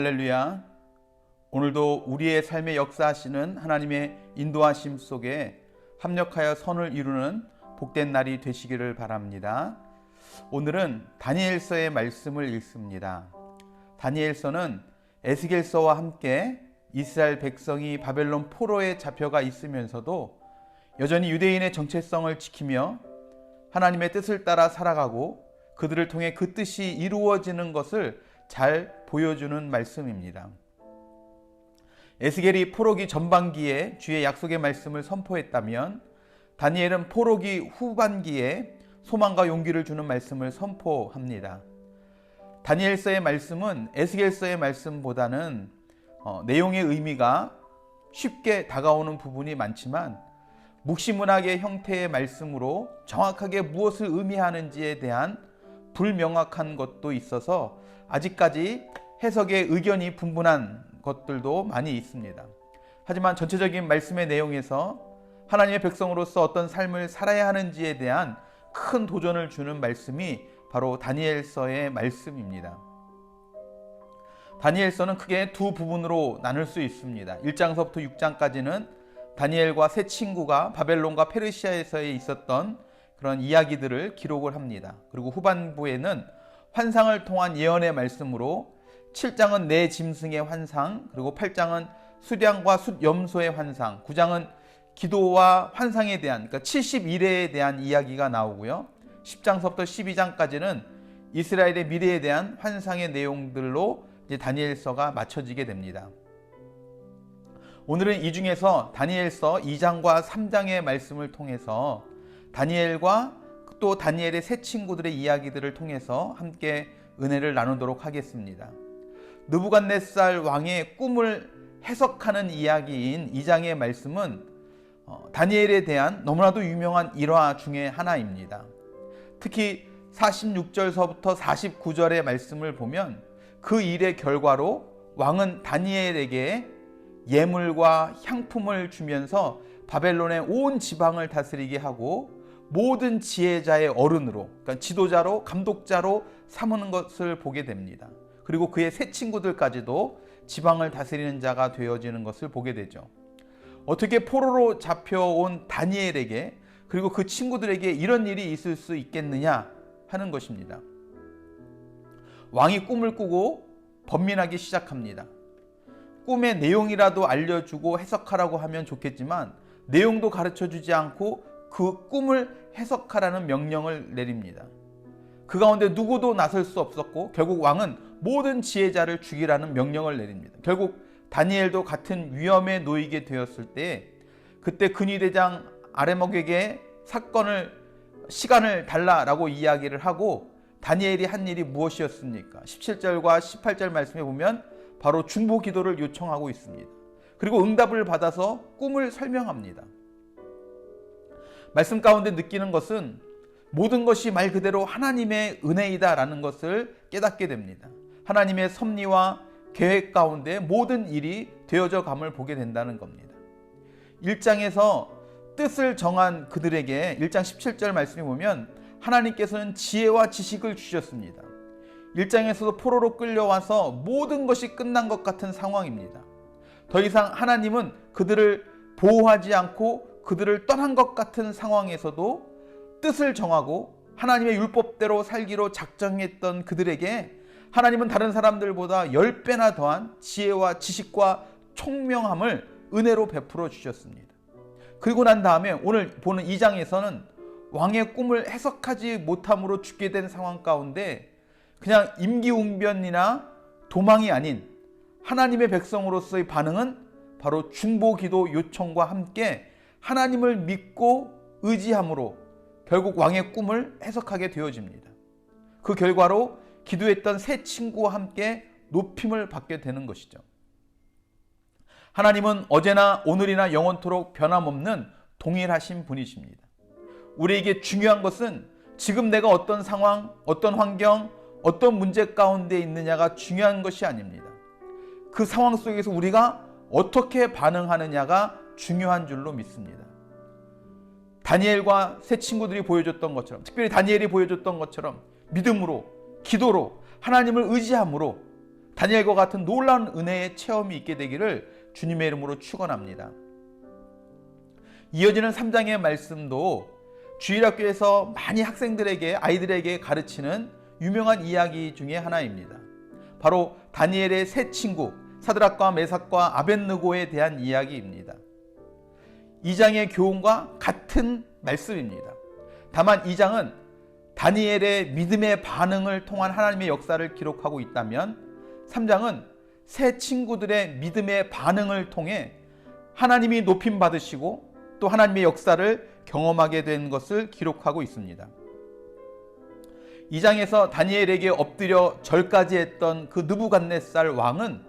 할렐루야. 오늘도 우리의 삶에 역사하시는 하나님의 인도하심 속에 합력하여 선을 이루는 복된 날이 되시기를 바랍니다. 오늘은 다니엘서의 말씀을 읽습니다. 다니엘서는 에스겔서와 함께 이스라엘 백성이 바벨론 포로에 잡혀가 있으면서도 여전히 유대인의 정체성을 지키며 하나님의 뜻을 따라 살아가고 그들을 통해 그 뜻이 이루어지는 것을 잘 보여주는 말씀입니다. 에스겔이 포로기 전반기에 주의 약속의 말씀을 선포했다면 다니엘은 포로기 후반기에 소망과 용기를 주는 말씀을 선포합니다. 다니엘서의 말씀은 에스겔서의 말씀보다는 내용의 의미가 쉽게 다가오는 부분이 많지만 묵시문학의 형태의 말씀으로 정확하게 무엇을 의미하는지에 대한 불명확한 것도 있어서 아직까지 해석의 의견이 분분한 것들도 많이 있습니다. 하지만 전체적인 말씀의 내용에서 하나님의 백성으로서 어떤 삶을 살아야 하는지에 대한 큰 도전을 주는 말씀이 바로 다니엘서의 말씀입니다. 다니엘서는 크게 두 부분으로 나눌 수 있습니다. 1장서부터 6장까지는 다니엘과 세 친구가 바벨론과 페르시아에서 있었던 그런 이야기들을 기록을 합니다. 그리고 후반부에는 환상을 통한 예언의 말씀으로 7장은 네 짐승의 환상, 그리고 8장은 수량과 숫염소의 환상, 9장은 기도와 환상에 대한, 그러니까 71회에 대한 이야기가 나오고요. 10장서부터 12장까지는 이스라엘의 미래에 대한 환상의 내용들로 이제 다니엘서가 맞춰지게 됩니다. 오늘은 이 중에서 다니엘서 2장과 3장의 말씀을 통해서 다니엘과 또 다니엘의 세 친구들의 이야기들을 통해서 함께 은혜를 나누도록 하겠습니다. 느부갓네살 왕의 꿈을 해석하는 이야기인 2장의 말씀은 다니엘에 대한 너무나도 유명한 일화 중에 하나입니다. 특히 46절서부터 49절의 말씀을 보면 그 일의 결과로 왕은 다니엘에게 예물과 향품을 주면서 바벨론의 온 지방을 다스리게 하고 모든 지혜자의 어른으로, 그러니까 지도자로, 감독자로 삼는 것을 보게 됩니다. 그리고 그의 세 친구들까지도 지방을 다스리는 자가 되어지는 것을 보게 되죠. 어떻게 포로로 잡혀온 다니엘에게 그리고 그 친구들에게 이런 일이 있을 수 있겠느냐 하는 것입니다. 왕이 꿈을 꾸고 번민하기 시작합니다. 꿈의 내용이라도 알려주고 해석하라고 하면 좋겠지만 내용도 가르쳐주지 않고 그 꿈을 해석하라는 명령을 내립니다. 그 가운데 누구도 나설 수 없었고 결국 왕은 모든 지혜자를 죽이라는 명령을 내립니다. 결국 다니엘도 같은 위험에 놓이게 되었을 때 그때 근위대장 아레목에게 시간을 달라라고 이야기를 하고 다니엘이 한 일이 무엇이었습니까? 17절과 18절 말씀에 보면 바로 중보 기도를 요청하고 있습니다. 그리고 응답을 받아서 꿈을 설명합니다. 말씀 가운데 느끼는 것은 모든 것이 말 그대로 하나님의 은혜이다라는 것을 깨닫게 됩니다. 하나님의 섭리와 계획 가운데 모든 일이 되어져 감을 보게 된다는 겁니다. 1장에서 뜻을 정한 그들에게 1장 17절 말씀에 보면 하나님께서는 지혜와 지식을 주셨습니다. 1장에서도 포로로 끌려와서 모든 것이 끝난 것 같은 상황입니다. 더 이상 하나님은 그들을 보호하지 않고 그들을 떠난 것 같은 상황에서도 뜻을 정하고 하나님의 율법대로 살기로 작정했던 그들에게 하나님은 다른 사람들보다 10배나 더한 지혜와 지식과 총명함을 은혜로 베풀어 주셨습니다. 그리고 난 다음에 오늘 보는 2장에서는 왕의 꿈을 해석하지 못함으로 죽게 된 상황 가운데 그냥 임기응변이나 도망이 아닌 하나님의 백성으로서의 반응은 바로 중보기도 요청과 함께 하나님을 믿고 의지함으로 결국 왕의 꿈을 해석하게 되어집니다. 그 결과로 기도했던 세 친구와 함께 높임을 받게 되는 것이죠. 하나님은 어제나 오늘이나 영원토록 변함없는 동일하신 분이십니다. 우리에게 중요한 것은 지금 내가 어떤 상황, 어떤 환경, 어떤 문제 가운데 있느냐가 중요한 것이 아닙니다. 그 상황 속에서 우리가 어떻게 반응하느냐가 중요한 줄로 믿습니다. 다니엘과 세 친구들이 보여줬던 것처럼, 특별히 다니엘이 보여줬던 것처럼 믿음으로, 기도로, 하나님을 의지함으로 다니엘과 같은 놀라운 은혜의 체험이 있게 되기를 주님의 이름으로 축원합니다. 이어지는 3장의 말씀도 주일학교에서 많이 학생들에게 아이들에게 가르치는 유명한 이야기 중에 하나입니다. 바로 다니엘의 세 친구 사드락과 메삭과 아벳느고에 대한 이야기입니다. 2장의 교훈과 같은 말씀입니다. 다만 2장은 다니엘의 믿음의 반응을 통한 하나님의 역사를 기록하고 있다면 3장은 세 친구들의 믿음의 반응을 통해 하나님이 높임 받으시고 또 하나님의 역사를 경험하게 된 것을 기록하고 있습니다. 2장에서 다니엘에게 엎드려 절까지 했던 그 느부갓네살 왕은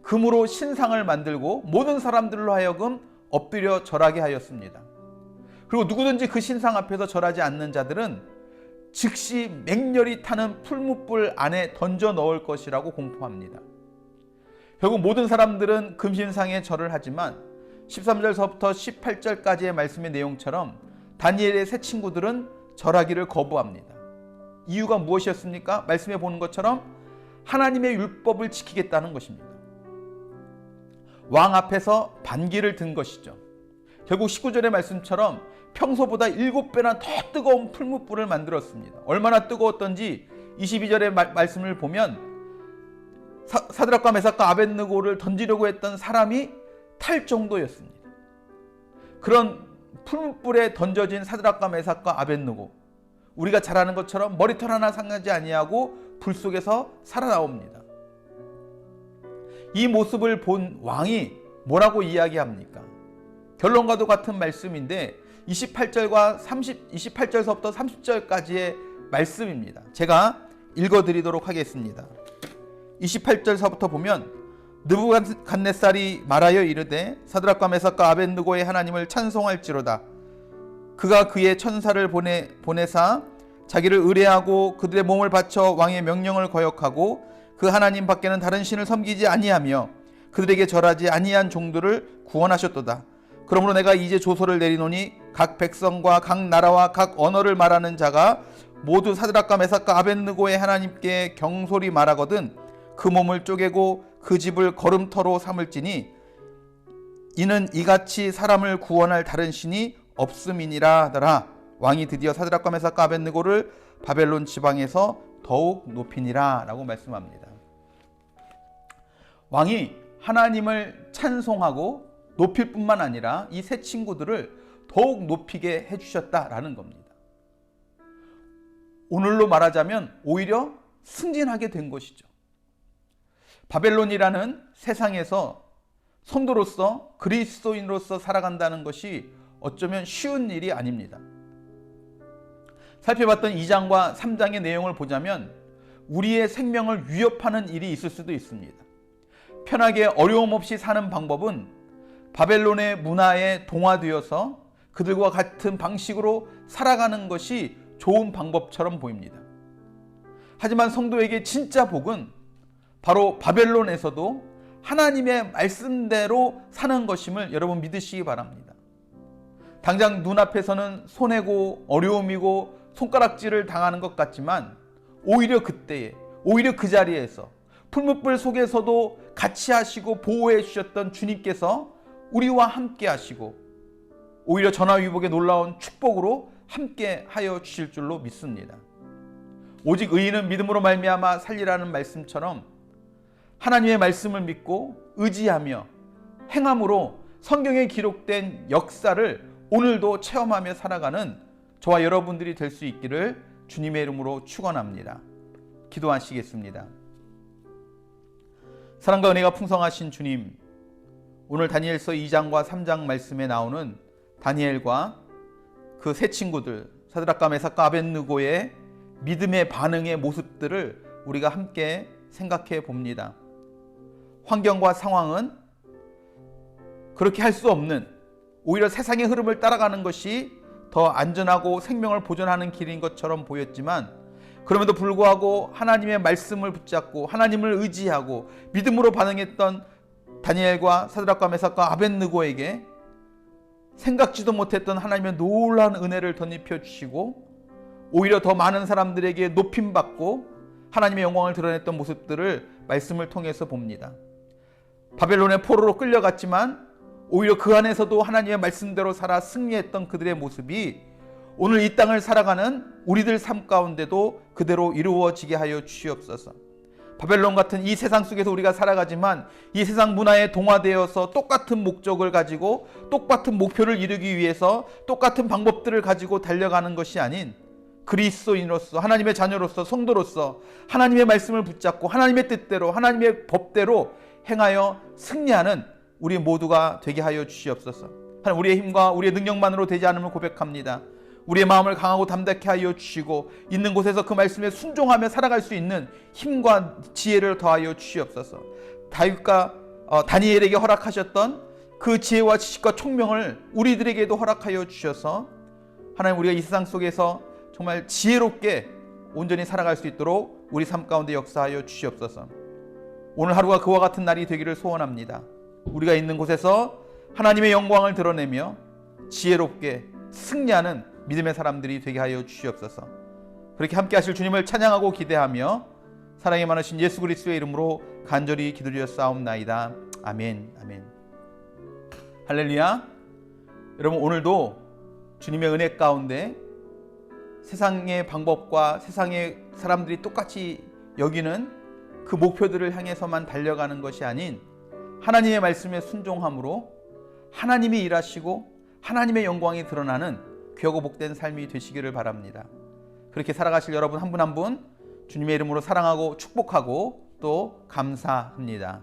금으로 신상을 만들고 모든 사람들로 하여금 엎드려 절하게 하였습니다. 그리고 누구든지 그 신상 앞에서 절하지 않는 자들은 즉시 맹렬히 타는 풀무불 안에 던져 넣을 것이라고 공포합니다. 결국 모든 사람들은 금신상에 절을 하지만 13절서부터 18절까지의 말씀의 내용처럼 다니엘의 세 친구들은 절하기를 거부합니다. 이유가 무엇이었습니까? 말씀에 보는 것처럼 하나님의 율법을 지키겠다는 것입니다. 왕 앞에서 반기를 든 것이죠. 결국 19절의 말씀처럼 평소보다 7배나 더 뜨거운 풀무불을 만들었습니다. 얼마나 뜨거웠던지 22절의 말씀을 보면 사드락과 메삭과 아벳느고를 던지려고 했던 사람이 탈 정도였습니다. 그런 풀무불에 던져진 사드락과 메삭과 아벳느고, 우리가 잘 아는 것처럼 머리털 하나 상하지 아니하고 불 속에서 살아나옵니다. 이 모습을 본 왕이 뭐라고 이야기합니까? 결론과도 같은 말씀인데 28절서부터 30절까지의 말씀입니다. 제가 읽어드리도록 하겠습니다. 28절서부터 보면 느부갓네살이 말하여 이르되 사드락과 메삭과 아벳느고의 하나님을 찬송할지로다. 그가 그의 천사를 보내사 자기를 의뢰하고 그들의 몸을 바쳐 왕의 명령을 거역하고 그 하나님 밖에는 다른 신을 섬기지 아니하며 그들에게 절하지 아니한 종들을 구원하셨도다. 그러므로 내가 이제 조서를 내리노니 각 백성과 각 나라와 각 언어를 말하는 자가 모두 사드락과 메삭과 아벳느고의 하나님께 경솔히 말하거든 그 몸을 쪼개고 그 집을 거름터로 삼을지니 이는 이같이 사람을 구원할 다른 신이 없음이니라 하더라. 왕이 드디어 사드락과 메삭과 아벳느고를 바벨론 지방에서 더욱 높이니라 라고 말씀합니다. 왕이 하나님을 찬송하고 높일 뿐만 아니라 이 세 친구들을 더욱 높이게 해주셨다라는 겁니다. 오늘로 말하자면 오히려 승진하게 된 것이죠. 바벨론이라는 세상에서 성도로서 그리스도인으로서 살아간다는 것이 어쩌면 쉬운 일이 아닙니다. 살펴봤던 2장과 3장의 내용을 보자면 우리의 생명을 위협하는 일이 있을 수도 있습니다. 편하게 어려움 없이 사는 방법은 바벨론의 문화에 동화되어서 그들과 같은 방식으로 살아가는 것이 좋은 방법처럼 보입니다. 하지만 성도에게 진짜 복은 바로 바벨론에서도 하나님의 말씀대로 사는 것임을 여러분 믿으시기 바랍니다. 당장 눈앞에서는 손해고 어려움이고 손가락질을 당하는 것 같지만 오히려 그때에, 오히려 그 자리에서 풀무불 속에서도 같이 하시고 보호해 주셨던 주님께서 우리와 함께 하시고 오히려 전화위복의 놀라운 축복으로 함께 하여 주실 줄로 믿습니다. 오직 의인은 믿음으로 말미암아 살리라는 말씀처럼 하나님의 말씀을 믿고 의지하며 행함으로 성경에 기록된 역사를 오늘도 체험하며 살아가는 저와 여러분들이 될 수 있기를 주님의 이름으로 축원합니다. 기도하시겠습니다. 사랑과 은혜가 풍성하신 주님, 오늘 다니엘서 2장과 3장 말씀에 나오는 다니엘과 그 세 친구들 사드락과 메삭과 아벳느고의 믿음의 반응의 모습들을 우리가 함께 생각해 봅니다. 환경과 상황은 그렇게 할 수 없는, 오히려 세상의 흐름을 따라가는 것이 더 안전하고 생명을 보존하는 길인 것처럼 보였지만 그럼에도 불구하고 하나님의 말씀을 붙잡고 하나님을 의지하고 믿음으로 반응했던 다니엘과 사드락과 메삭과 아벳느고에게 생각지도 못했던 하나님의 놀라운 은혜를 덧입혀 주시고 오히려 더 많은 사람들에게 높임받고 하나님의 영광을 드러냈던 모습들을 말씀을 통해서 봅니다. 바벨론의 포로로 끌려갔지만 오히려 그 안에서도 하나님의 말씀대로 살아 승리했던 그들의 모습이 오늘 이 땅을 살아가는 우리들 삶 가운데도 그대로 이루어지게 하여 주시옵소서. 바벨론 같은 이 세상 속에서 우리가 살아가지만 이 세상 문화에 동화되어서 똑같은 목적을 가지고 똑같은 목표를 이루기 위해서 똑같은 방법들을 가지고 달려가는 것이 아닌 그리스도인으로서, 하나님의 자녀로서, 성도로서 하나님의 말씀을 붙잡고 하나님의 뜻대로, 하나님의 법대로 행하여 승리하는 우리 모두가 되게 하여 주시옵소서. 하나님, 우리의 힘과 우리의 능력만으로 되지 않음을 고백합니다. 우리의 마음을 강하고 담대케 하여 주시고 있는 곳에서 그 말씀에 순종하며 살아갈 수 있는 힘과 지혜를 더하여 주시옵소서. 다윗과 다니엘에게 허락하셨던 그 지혜와 지식과 총명을 우리들에게도 허락하여 주셔서 하나님, 우리가 이 세상 속에서 정말 지혜롭게 온전히 살아갈 수 있도록 우리 삶 가운데 역사하여 주시옵소서. 오늘 하루가 그와 같은 날이 되기를 소원합니다. 우리가 있는 곳에서 하나님의 영광을 드러내며 지혜롭게 승리하는 믿음의 사람들이 되게 하여 주시옵소서. 그렇게 함께 하실 주님을 찬양하고 기대하며 사랑이 많으신 예수 그리스도의 이름으로 간절히 기도드렸사옵나이다. 아멘. 아멘. 할렐루야. 여러분, 오늘도 주님의 은혜 가운데 세상의 방법과 세상의 사람들이 똑같이 여기는 그 목표들을 향해서만 달려가는 것이 아닌 하나님의 말씀에 순종함으로 하나님이 일하시고 하나님의 영광이 드러나는 귀하고 복된 삶이 되시기를 바랍니다. 그렇게 살아가실 여러분 한 분 한 분 주님의 이름으로 사랑하고 축복하고 또 감사합니다.